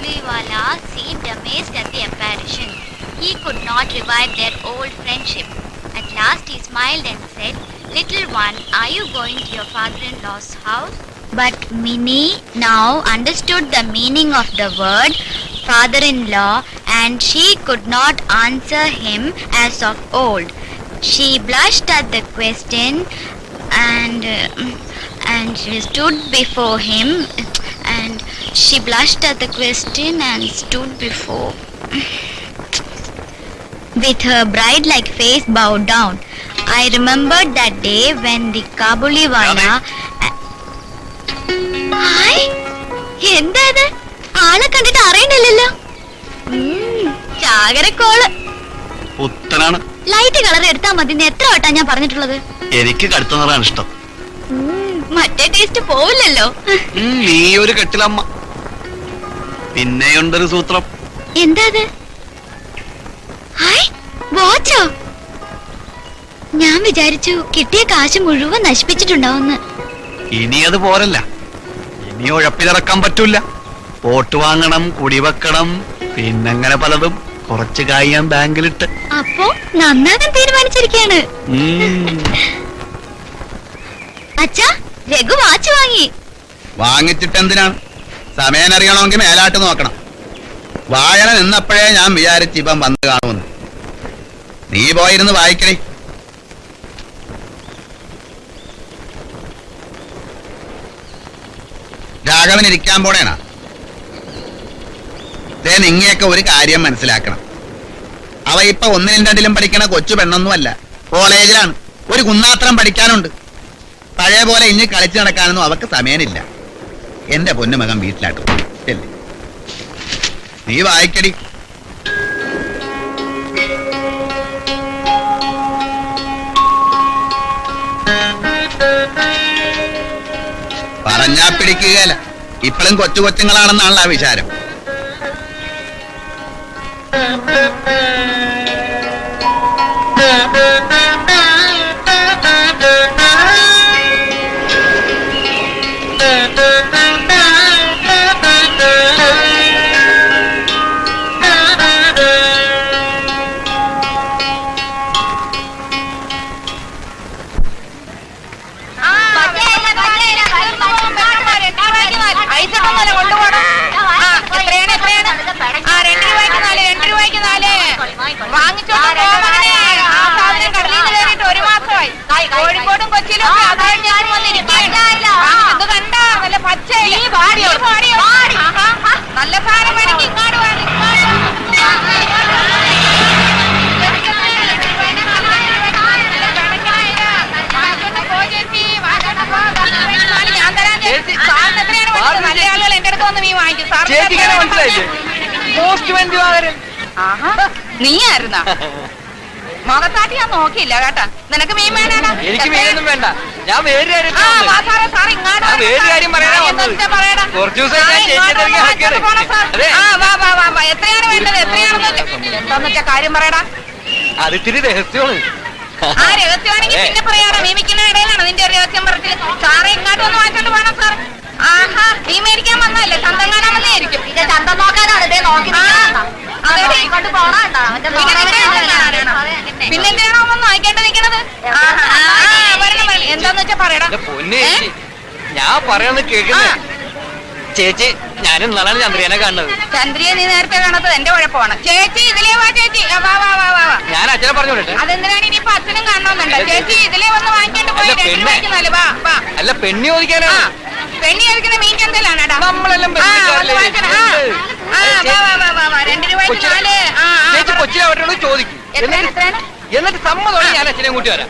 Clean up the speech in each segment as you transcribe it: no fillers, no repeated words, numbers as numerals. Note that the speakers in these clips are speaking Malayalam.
Kabuliwala seemed amazed at the apparition. He could not revive their old friendship. At last he smiled and said, "Little one, are you going to your father-in-law's house?" But Minnie now understood the meaning of the word father-in-law, and she could not answer him as of old. She blushed at the question and she stood before him and she blushed at the question and stood before with her bride-like face bowed down. I remembered that day when the Kabuliwala. Hi, എന്താ ഇത്? ആളെ കണ്ടിട്ട് അറിയണില്ലല്ലോ. ചാകരക്കോള് പുത്തനാണ്. ലൈറ്റ് കളർ എടുത്താ മതി. എത്ര വട്ടാ ഞാൻ പറഞ്ഞിട്ടുള്ളത്? എനിക്ക് കടുത്ത നിറാണ് ഇഷ്ടം. മറ്റേ ടേസ്റ്റ് പോവില്ലല്ലോ. നീ ഒരു കെട്ടിലമ്മ. പിന്നെയുണ്ടൊരു സൂത്രം. എന്താ അത്? ഹായ്, വാച്ചോ? ഞാൻ വിചാരിച്ചു കിട്ടിയ കാശ് മുഴുവൻ നശിപ്പിച്ചിട്ടുണ്ടാവുന്ന്. ഇനി അത് പോരല്ല. ഇനി ഉഴപ്പിലിറക്കാൻ പറ്റൂല. പോട്ട് വാങ്ങണം, കുടിവെക്കണം, പിന്നങ്ങനെ പലതും. കുറച്ച് കായ് ഞാൻ ബാങ്കിലിട്ട്. അപ്പോ നന്നാകാൻ തീരുമാനിച്ചിരിക്കാണ്. അച്ഛാ, രഘു വാച്ച് വാങ്ങി. വാങ്ങിച്ചിട്ട് എന്തിനാണ്? സമയം അറിയണമെങ്കിൽ മേലാട്ട് നോക്കണം. വായന നിന്നപ്പോഴേ ഞാൻ വിചാരിച്ച് ഇപ്പം വന്ന് കാണുമെന്ന്. നീ പോയിരുന്ന് വായിക്കണേ. രാഘവൻ ഇരിക്കാൻ പോണേണ. നിങ്ങയൊക്കെ ഒരു കാര്യം മനസ്സിലാക്കണം. അവ ഇപ്പൊ ഒന്നിനും രണ്ടിലും പഠിക്കണ കൊച്ചു പെണ്ണൊന്നുമല്ല, കോളേജിലാണ്. ഒരു കുന്നാത്രം പഠിക്കാനുണ്ട്. പഴയ പോലെ ഇനി കളിച്ചു നടക്കാനൊന്നും അവക്ക് സമയമില്ല. എന്റെ പൊന്നുമകൻ വീട്ടിലാട്ടു. നീ വായിക്കടി. പറഞ്ഞാ പിടിക്കുകയല്ല. ഇപ്പോഴും കൊച്ചു കൊച്ചുങ്ങളാണെന്നാണല്ലോ ആ വിചാരം. കോഴിക്കോടും കൊച്ചിയിലും കണ്ട നല്ല പച്ച നല്ല സാധനം വേണമെങ്കിൽ ഇങ്ങാട് വേണം. ഞാൻ തരാൻ സാറിന് എത്രയാണ്? നല്ല ആളുകൾ എന്റെ അടുത്ത് വന്ന് മീൻ വാങ്ങിക്കും. നീ ആയിരുന്നാ? മുഖത്താട്ടി ഞാൻ നോക്കിയില്ല കേട്ടാ. നിനക്ക് മീൻ വേണോ? എനിക്ക് മീനൊന്നും വേണ്ട. ഞാൻ വേറെ കാര്യം പറയടാ. എത്രയാണ് വേണ്ടത്? എന്താന്ന് വെച്ചാ കാര്യം പറയടാ. അത് ഇത്തിരി രഹസ്യമാണ്. ആ രഹസ്യമാണെങ്കിൽ പിന്നെ പറയാടാ. മീമിക്കുന്ന ഇടയിലാണ് നിന്റെ രഹസ്യം പറഞ്ഞത്. സാറെ ഇങ്ങോട്ട് ഒന്ന് വാങ്ങിച്ചോണ്ട് പോകണം സാർ. ആഹാ, നീ മേടിക്കാൻ വന്നല്ലേ? ചന്തം കാണാൻ വന്നേയിരിക്കും. ചന്തം നോക്കാനാണ്. പിന്നെന്തിനാണോ ഒന്ന് വായിക്കേണ്ടി നിൽക്കുന്നത്? എന്താന്ന് വെച്ചാ പറയടാ. ഞാൻ പറയുന്നത് കേൾക്കുന്ന ചേച്ചി. ഞാനും നാളാണ് ചന്ദ്രിയനെ കാണുന്നത്. ചന്ദ്രിയെ നീ നേരത്തെ കാണാത്തത് എന്റെ കുഴപ്പമാണ്. ചേച്ചി ഇതിലേ വാ. ചേച്ചി ഞാൻ അച്ഛനെ പറഞ്ഞു. അതെന്തിനാണ് ഇനിയിപ്പൊ അച്ഛനും കാണണമെന്നുണ്ട്? ചേച്ചി ഇതിലേ വന്ന് വാങ്ങിക്കേണ്ട പോയി. അല്ല, പെണ്ണി ചോദിക്കാനാ. പെണ്ണി ചോദിക്കുന്ന മീൻ ചന്തയിലാണ്. നമ്മളെല്ലാം കൊച്ചിനെ ചോദിക്കും. എന്നിട്ട് സമ്മതമാണ് ഞാൻ അച്ഛനെ കൂട്ടി വരാം.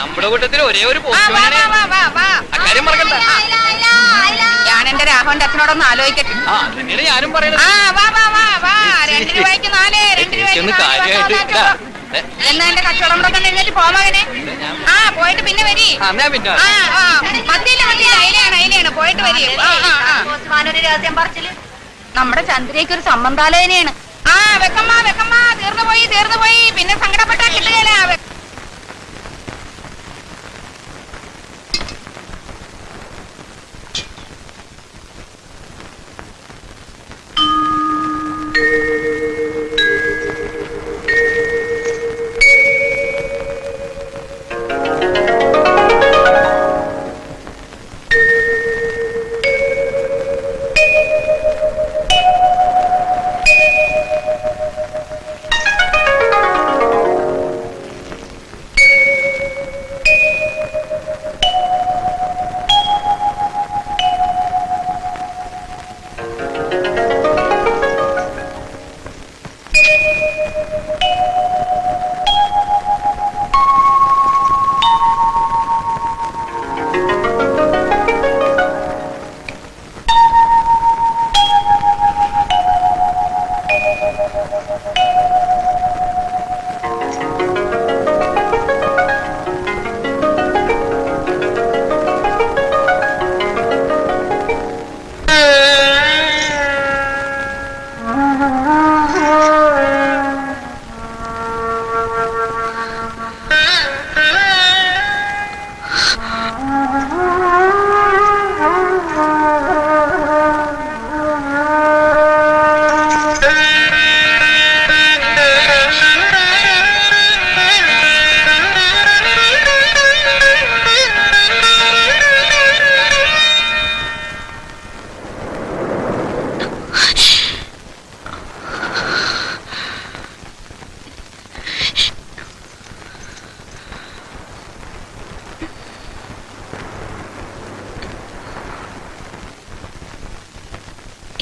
നമ്മുടെ കൂട്ടത്തിൽ ഒരേ ഒരു കാര്യം മറക്കണ്ട. ഞാൻ എന്റെ രാഘവന്റെ അച്ഛനോടൊന്ന് ആലോചിക്കട്ടെ. ഞാനും പറയുന്നത്. 2 രൂപയ്ക്ക് 4. 2 രൂപയ്ക്ക് എന്നാ എന്റെ കച്ചവടം കൂടെ കണ്ടിട്ട് പോമകനെ. പോയിട്ട് പിന്നെ വരി. അയിലാണ് പോയിട്ട് വരി. രഹസ്യം പറച്ചില് നമ്മുടെ ചന്ദ്രയ്ക്ക് ഒരു സംബന്ധാലോചനയാണ്. വെക്കമ്മ തീർന്നു പോയി. പിന്നെ സങ്കടപ്പെട്ടാ കിട്ടുകയില്ല.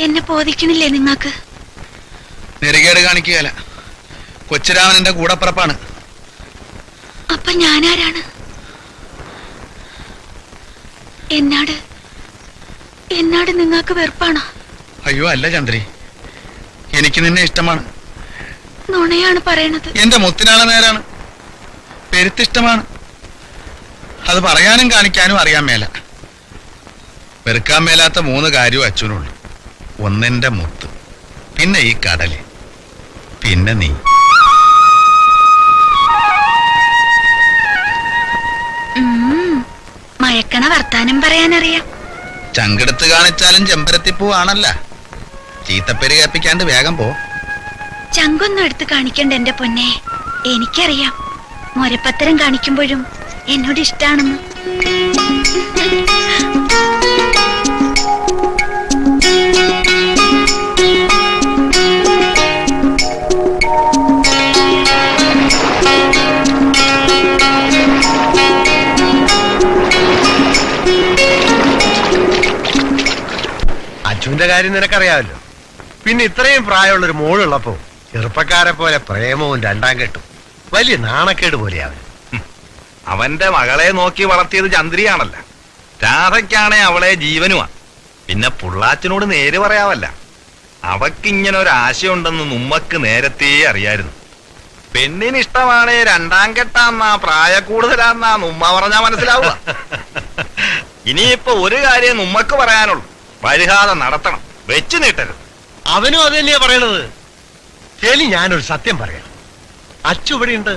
എന്നെ ബോധിക്കണില്ലേ നിങ്ങക്ക്? നെറികേട് കാണിക്കുകയല്ല. കൊച്ചുരാമൻ എന്റെ കൂടപ്പിറപ്പാണ്. അപ്പൊ ഞാനാരാണ്? എന്നാട് നിങ്ങക്ക് വെറുപ്പാണോ? അയ്യോ അല്ല ചന്ദ്രി, എനിക്ക് നിന്നെ ഇഷ്ടമാണ്. നുണയാണ് പറയണത്. എന്റെ മുത്തിനാളെ നേരാണ്. പെരുത്തിഷ്ടമാണ്. അത് പറയാനും കാണിക്കാനും അറിയാൻ മേല. വെറുക്കാൻ മേലാത്ത 3 കാര്യവും അച്ഛനുള്ളൂ. ഒന്നെന്റെ മുത്ത്, പിന്നെ ഈ കടല്, പിന്നെ നീ. മയക്കണ വർത്താനം പറയാനറിയാം. ചങ്കെടുത്ത് കാണിച്ചാലും ചെമ്പരത്തിപ്പൂവാണല്ല. ചീത്തപ്പേര് കേൾപ്പിക്കാണ്ട് വേഗം പോ. ചങ്കൊന്നും എടുത്ത് കാണിക്കണ്ട എന്റെ പൊന്നെ. എനിക്കറിയാം മൊരപ്പത്തരം കാണിക്കുമ്പോഴും എന്നോട് ഇഷ്ടാണെന്ന്. അച്ഛന്റെ കാര്യം നിനക്കറിയാമല്ലോ. പിന്നെ ഇത്രയും പ്രായമുള്ളൊരു മോളുള്ളപ്പോ ചെറുപ്പക്കാരെ പോലെ പ്രേമവും 2ാം കെട്ടും വലിയ നാണക്കേട് പോലെയാവൻ. അവന്റെ മകളെ നോക്കി വളർത്തിയത് ചന്ദ്രിയാണല്ല. രാധയ്ക്കാണെ അവളെ ജീവനുമാ. പിന്നെ പുള്ളാച്ചനോട് നേര് പറയാവല്ല. അവക്കിങ്ങനെ ഒരു ആശയുണ്ടെന്ന് നമ്മക്ക് നേരത്തെ അറിയായിരുന്നു. പെണ്ണിന് ഇഷ്ടമാണേ 2ാം കെട്ടാന്നാ, പ്രായ കൂടുതലാന്നാ നമ്മ പറഞ്ഞാ മനസ്സിലാവുക. ഇനിയിപ്പോ ഒരു കാര്യം നമ്മക്ക് പറയാനുള്ളൂ, വഴികാതെ നടത്തണം, വെച്ചു നീട്ടരുത്. അവനും അത് തന്നെയാ പറയണത്. ശരി, ഞാനൊരു സത്യം പറയാം. അച്ചു ഇവിടെ ഉണ്ട്.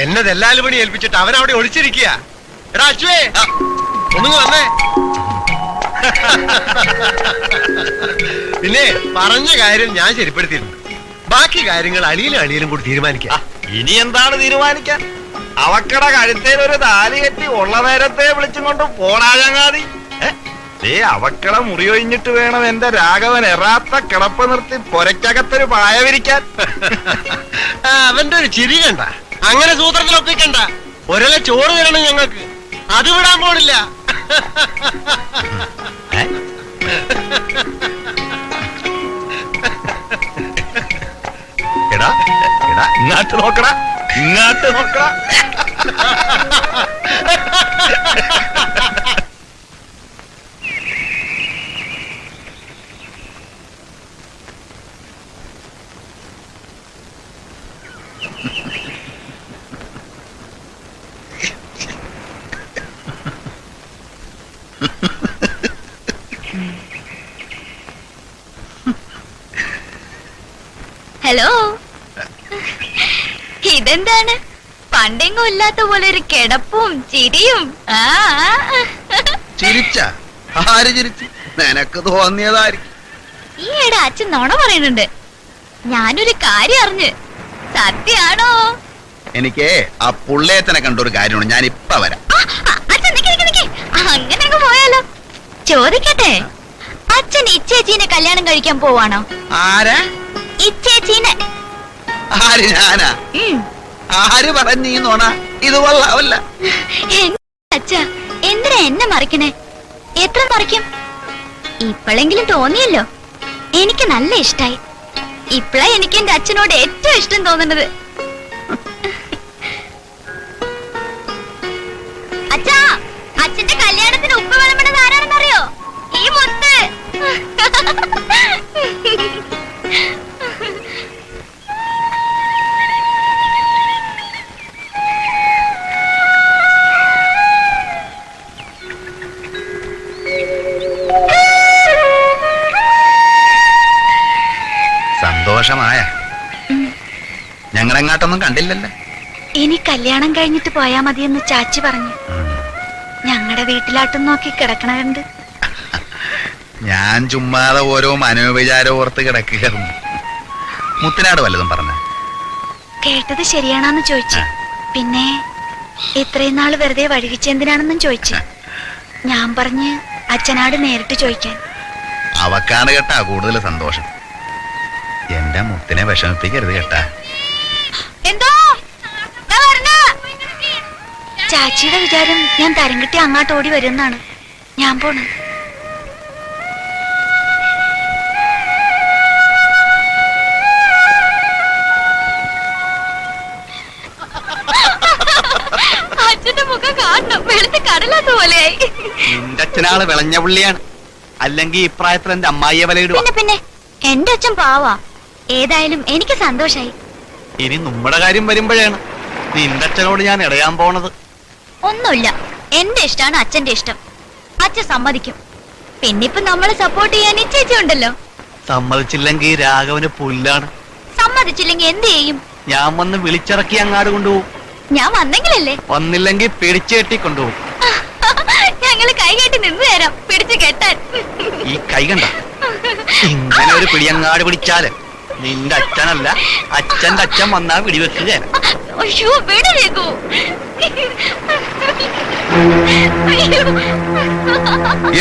എന്നെ ദല്ലാല് പണി ഏൽപ്പിച്ചിട്ട് അവൻ അവിടെ ഒളിച്ചിരിക്കുക. എടാ അച്ചുവേ, ഒന്നുങ്ങ് വന്നേ. പിന്നെ പറഞ്ഞ കാര്യം ഞാൻ ശരിപ്പെടുത്തിയിട്ടുണ്ട്. ബാക്കി കാര്യങ്ങൾ അളിയിലും കൂടി തീരുമാനിക്കാം. ഇനി എന്താണ് തീരുമാനിക്കാൻ? അവക്കട കഴുത്തേലൊരു താലി കെട്ടി ഉള്ള നേരത്തെ വിളിച്ചും കൊണ്ട് പോടാ ചങ്ങാതി. അവക്കട മുറിയൊഴിഞ്ഞിട്ട് വേണം എന്റെ രാഘവൻ എറാത്ത കിടപ്പ് നിർത്തി പൊരക്കകത്തൊരു പായ വിരിക്കാൻ. അവന്റെ ഒരു ചിരി കണ്ട. അങ്ങനെ സൂത്രത്തിലൊപ്പിക്കണ്ട. ഒരല ചോറ് തരണം ഞങ്ങൾക്ക്. അത് വിടാൻ പോണില്ല. എടാ എടാ, ഇങ്ങോട്ട് നോക്കടാ, ഇങ്ങോട്ട് നോക്കടാ. ഹലോ, ഇതെന്താണ് പണ്ടെങ്ങും ഇല്ലാത്ത പോലെ ഒരു കിടപ്പും ചിരിയും? ചിരിച്ച ആര് ചിരിച്ചു? നിനക്ക് തോന്നിയതായിരിക്കും. ഈയിടെ അച്ഛൻ നുണ പറയുന്നുണ്ട്. ഞാനൊരു കാര്യം അറിഞ്ഞ്. സത്യാണോ? എനിക്ക് ആ പുള്ളേത്തനെ കണ്ടൊരു കാര്യമാണ്. ഞാൻ ഇപ്പൊ വരാം. അച്ഛൻ അങ്ങനെ അങ്ങ് പോയാലോ? ചോദിക്കട്ടെ, അച്ഛൻ ഇച്ചേച്ചീനെ കല്യാണം കഴിക്കാൻ പോവാണോ? ആരാ? ഇച്ചേച്ചീനെ. ആര്? ഞാനാ? ആര് പറഞ്ഞു ഈ നോണ? ഇത് കൊള്ളാവല്ല. അച്ഛാ, എന്തിനാ എന്നെ മറിക്കണേ? എത്ര മറിക്കും? ഇപ്പോഴെങ്കിലും തോന്നിയല്ലോ. എനിക്ക് നല്ല ഇഷ്ടായി. ഇപ്പഴാ എനിക്ക് എന്റെ അച്ഛനോട് ഏറ്റവും ഇഷ്ടം തോന്നുന്നത്. അച്ഛാ, അച്ഛന്റെ കല്യാണത്തിന് ഉപ്പ് വിളമ്പണത് ആരാണെന്നറിയോ? ഈ മുത്ത്. സന്തോഷമായ? ഞങ്ങളെങ്ങാട്ടൊന്നും കണ്ടില്ലല്ലോ. ഇനി കല്യാണം കഴിഞ്ഞിട്ട് പോയാ മതിയെന്ന് ചാച്ചി പറഞ്ഞു. ഞങ്ങളുടെ വീട്ടിലാട്ടും നോക്കി കിടക്കണുണ്ട്. ഞാൻ ചുമ്മാതെ ഓരോ മനോവിചാരം ഓർത്ത് കിടക്കുകയായിരുന്നു. മുത്തിനാട് വല്ലതും പറഞ്ഞ? കേട്ടത് ശരിയാണെന്ന് ചോദിച്ചു. പിന്നെ ഇത്രയും നാള് വെറുതെ വഴികിച്ചെന്തിനാണെന്നും ചോദിച്ചു. ഞാൻ പറഞ്ഞ് അച്ഛനാട് നേരിട്ട് ചോദിക്കാൻ. അവക്കാണ് കേട്ടാ കൂടുതൽ സന്തോഷം. എന്റെ മുത്തിനെ വിഷമിപ്പിക്കരുത് കേട്ടാ. എന്തോ ചാച്ചിയുടെ വിചാരം ഞാൻ തരം കിട്ടി അങ്ങോട്ട് ഓടി വരുന്നാണ്. ഞാൻ പോണ്. നിന്റെ അച്ഛനാള് വിളഞ്ഞ പുള്ളിയാണ്. അല്ലെങ്കിൽ ഇപ്രായത്തിൽ എന്റെ അമ്മായിയെ വിലയിടുക. പിന്നെ എന്റെ അച്ഛൻ പാവാ. ഏതായാലും എനിക്ക് സന്തോഷായി. ഇനി നമ്മുടെ കാര്യം വരുമ്പോഴാണ് നിന്റെ അച്ഛനോട് ഞാൻ ഇടയാൻ പോണത്. ഒന്നുമില്ല, എന്റെ ഇഷ്ടമാണ് അച്ഛന്റെ ഇഷ്ടം. അച്ഛൻ സമ്മതിക്കും. പിന്നിപ്പൊ നമ്മളെ സപ്പോർട്ട് ചെയ്യാൻ ഈ ചേച്ചി ഉണ്ടല്ലോ. സമ്മതിച്ചില്ലെങ്കിൽ രാഘവന് പുല്ലാണ്. സമ്മതിച്ചില്ലെങ്കിൽ എന്ത് ചെയ്യും? ഞാൻ വന്ന് വിളിച്ചിറക്കി അങ്ങാട് കൊണ്ടുപോകും. ഞാൻ വന്നെങ്കിലല്ലേ. വന്നില്ലെങ്കിൽ പിടിച്ചു കെട്ടി കൊണ്ടുപോകും. ഞങ്ങള് കൈ കെട്ടി നിന്ന് തരാം, പിടിച്ചു കെട്ടാൻ. ഈ കൈ കണ്ട, ഇങ്ങനെ ഒരു പിടിയങ്ങാട് പിടിച്ചാല് നിന്റെ അച്ഛനല്ല അച്ഛന്റെ അച്ഛൻ വന്നാ വെടിവെക്കുക. അയ്യോ വിടരേക്കൂ.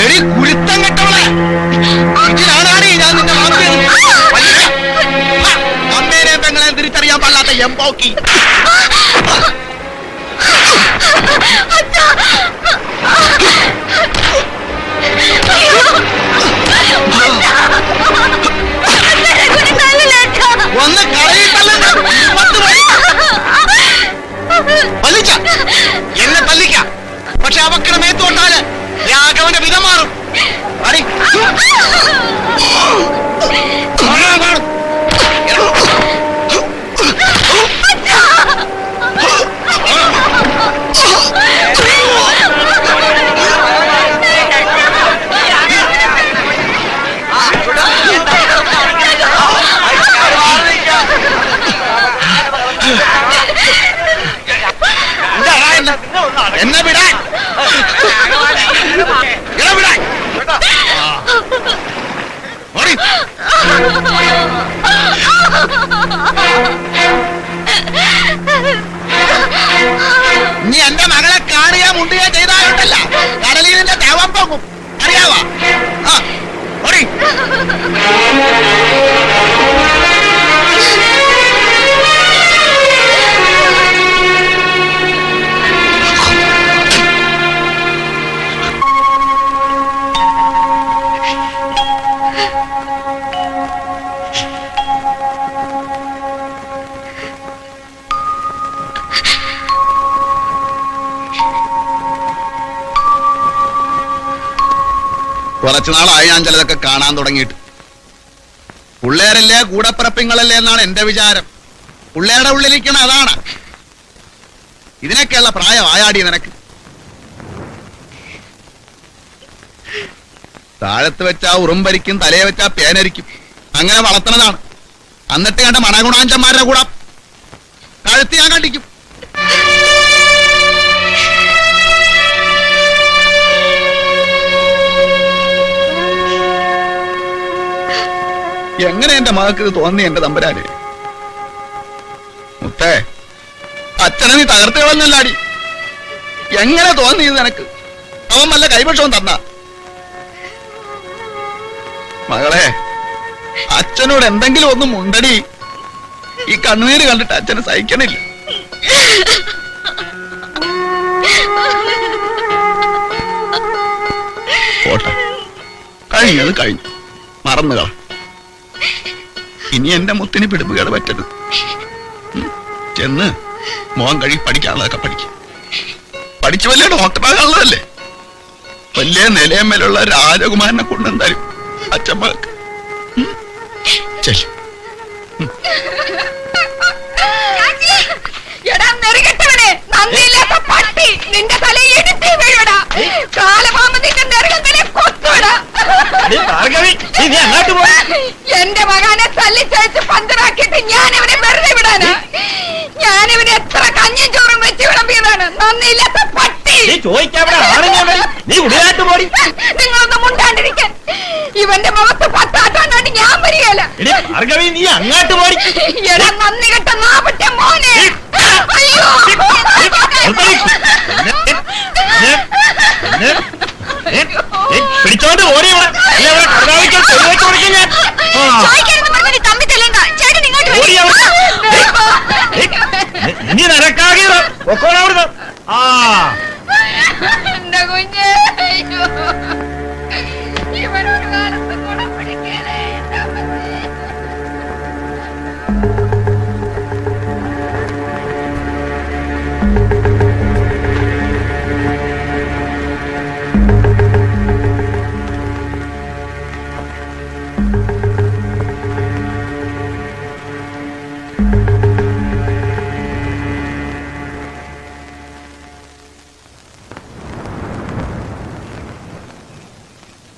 എടി കുരുത്തം കെട്ടവളെ, ഇതിലാണാണ് ഞാൻ നിന്നെ അമ്മേനെ പെങ്ങളെ തിരിച്ചറിയാൻ പാടില്ലാത്ത എംപോക്കി. ഒന്ന് കളയിട്ടല്ല പല്ലിച്ച എന്നെ പല്ലിക്ക. പക്ഷെ അവക്കടെ മേത്തോട്ടാല് രാഘവന്റെ വിധം മാറും. എന്നെ വിടാൻ വിടാൻ നീ എന്റെ മകളെ കാണുക മുണ്ടുക ചെയ്താലുണ്ടല്ല കടലിന്റെ തേവം പോകും. അറിയാവാ? കുറച്ചുനാളായി ഞാൻ ചിലതൊക്കെ കാണാൻ തുടങ്ങിയിട്ട്. പിള്ളേരല്ലേ കൂടപ്പിറപ്പിങ്ങളല്ലേ എന്നാണ് എന്റെ വിചാരം. പിള്ളേരുടെ ഉള്ളിലിരിക്കണ അതാണ്. ഇതിനൊക്കെയുള്ള പ്രായം ആയാടി നിനക്ക്. താഴത്ത് വെച്ചാ ഉറുമ്പരിക്കും, തലയെ വെച്ചാ പേനരിക്കും. അങ്ങനെ വളർത്തുന്നതാണ്. എന്നിട്ട് കണ്ട മണഗുണാഞ്ചന്മാരുടെ കൂടെ കഴുത്തി ഞാൻ കണ്ടിക്കും. എങ്ങനെ എന്റെ മകൾക്ക് ഇത് തോന്നി എന്റെ തമ്പുരാന്? മുത്തേ, അച്ഛനെ നീ തകർത്ത് കളഞ്ഞല്ലാടി. എങ്ങനെ തോന്നി ഇത് നിനക്ക്? അവൻ വല്ല കൈപക്ഷവും തന്ന മകളെ, അച്ഛനോട് എന്തെങ്കിലും ഒന്നും ഉണ്ടടി. ഈ കണ്ണുനീര് കണ്ടിട്ട് അച്ഛന് സഹിക്കണില്ല. പോട്ടെ, കഴിഞ്ഞത് കഴിഞ്ഞു, മറന്നുകള. ഇനി എന്റെ മുത്തിന് പിടിപ്പുകേട് പറ്റരുത്. ചെന്ന് മോൻ കഴി പഠിക്കാനുള്ളതൊക്കെ പഠിക്കും. പഠിച്ചു വലിയ ഡോക്ടറാകാനുള്ളതല്ലേ. വലിയ നിലയമ്മലുള്ള രാജകുമാരനെ കൊണ്ടെന്തായാലും അച്ഛമ്മക്ക് നിന്റെ തലയിൽ എടുത്തി വീഴടാ. കാലപാമ്പ് നിന്റെ നെറുകത്തിലെ കൊത്തുവിടാ. എന്റെ മകനെ തല്ലിച്ചയച്ച് പന്തറാക്കിയിട്ട് ഞാനിവനെ വെറുതെ വിടാനാ? ഞാനിവനെ എത്ര കഞ്ഞും ചോറും വെച്ച് വിളമ്പിയതാണ്. നന്ദിയില്ലാത്ത പട്ടി. നിങ്ങളൊന്നും മുണ്ടാണ്ടിരിക്കാൻ. ഇവന്റെ മുഖത്ത് പത്താട്ടാണ്ടാണ്ട് ഞാൻ വരികയല്ല. എടാ നന്ദി കെട്ട നാപറ്റ മോനെ. അയ്യോ പിടിച്ചോണ്ട് ഓടി തമ്പി തെല്ലേണ്ട. ചേട്ടൻ ഇങ്ങോട്ട് ഇനി നിനക്കാകെ ഒക്കോടവിടുന്നു. എന്റെ കുഞ്ഞ്. ഇവനൊരു കാലത്ത് ഗുണം പിടിക്കലേ.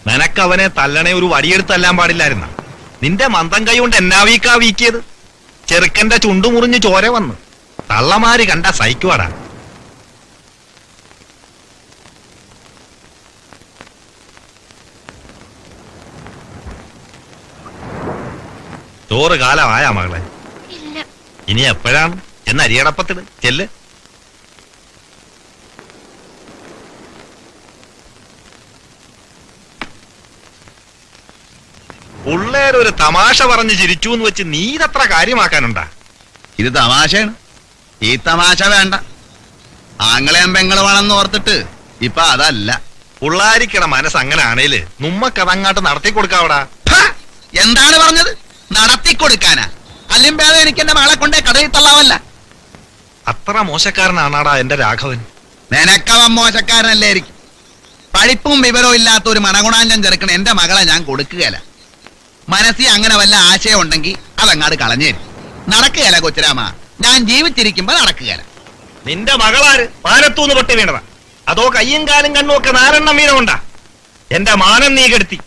നിനക്കവനെ തല്ലണേ ഒരു വടിയെടുത്തല്ലാൻ പാടില്ലായിരുന്ന. നിന്റെ മന്ദം കൈ കൊണ്ട് എന്നാ വീക്കാ വീക്കിയത്? ചെറുക്കന്റെ ചുണ്ടു മുറിഞ്ഞ് ചോര വന്ന് തള്ളമാര് കണ്ട സഹിക്കുവാടാ. ചോറ് കാലമായാ മകളെ? ഇല്ല. ഇനി എപ്പോഴാണ്? എന്ന് അരിയടപ്പത്തിട് ചെല്ല്. പിള്ളേരൊരു തമാശ പറഞ്ഞ് ചിരിച്ചു എന്ന് വെച്ച് നീ ഇതത്ര കാര്യമാക്കാനുണ്ടാ? ഇത് തമാശയാണ്. ഈ തമാശ വേണ്ട. ആങ്ങളെയും പെങ്ങളുമാണെന്ന് ഓർത്തിട്ട് ഇപ്പൊ അതല്ല. പിള്ളാരിക്കട മനസ്സ് അങ്ങനെ ആണേല് നമ്മക്കതങ്ങാട്ട് നടത്തി കൊടുക്കാവടാ. ഹ! എന്താണ് പറഞ്ഞത്? നടത്തിക്കൊടുക്കാനാ? അല്ലിമ്പേദം എനിക്ക് എന്റെ മകളെ കൊണ്ടേ കടയിൽ തള്ളാവല്ല. അത്ര മോശക്കാരനാണാടാ എന്റെ രാഘവൻ. നിനക്കവൻ മോശക്കാരനല്ലേ ആയിരിക്കും. പഠിപ്പും വിവരവും ഇല്ലാത്ത ഒരു മണഗുണാഞ്ചം ചെറുക്കണ എന്റെ മകളെ ഞാൻ കൊടുക്കുകയല്ല. മനസ്സിൽ അങ്ങനെ വല്ല ആശയം ഉണ്ടെങ്കിൽ അതങ്ങാട് കളഞ്ഞേരും. നടക്കുകയല്ല കൊച്ചുരാമ. ഞാൻ ജീവിച്ചിരിക്കുമ്പോ നടക്കുകയല്ല. നിന്റെ മകളാര് മാനത്തൂന്ന് പൊട്ടി വീണതാ? അതോ കയ്യും കാലും കണ്ണും ഒക്കെ നാലെണ്ണം വീണമുണ്ടാ? എന്റെ മാനം നീ കെടുത്തി.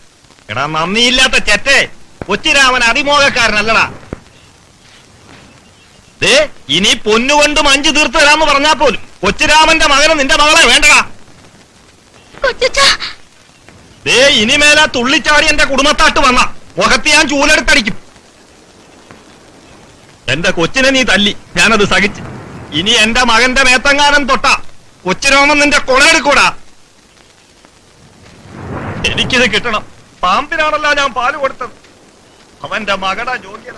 എടാ നന്ദിയില്ലാത്ത ചെറ്റേ, കൊച്ചിരാമൻ അതിമോഹക്കാരനല്ലടാ. ദേ ഇനി പൊന്നുകൊണ്ട് മഞ്ചു തീർത്ത് തരാന്ന് പറഞ്ഞാ പോലും കൊച്ചിരാമന്റെ മകന് നിന്റെ മകളെ വേണ്ടടാ. ദേ ഇനിമേലാ തുള്ളിച്ചാടി എന്റെ കുടുംബത്താട്ട് വന്ന മുഖത്ത് ഞാൻ ചൂലെടുത്തടിക്കും. എന്റെ കൊച്ചിനെ നീ തല്ലി, ഞാനത് സഹിച്ച്. ഇനി എന്റെ മകന്റെ മേത്തങ്ങാനം തൊട്ടാ കൊച്ചിരാമൻ നിന്റെ കൊളയെടുക്കൂടാ. എനിക്കിത് കിട്ടണം. പാമ്പിനാണല്ലോ ഞാൻ പാല് കൊടുത്തത്. അവന്റെ മകടാ യോഗ്യത.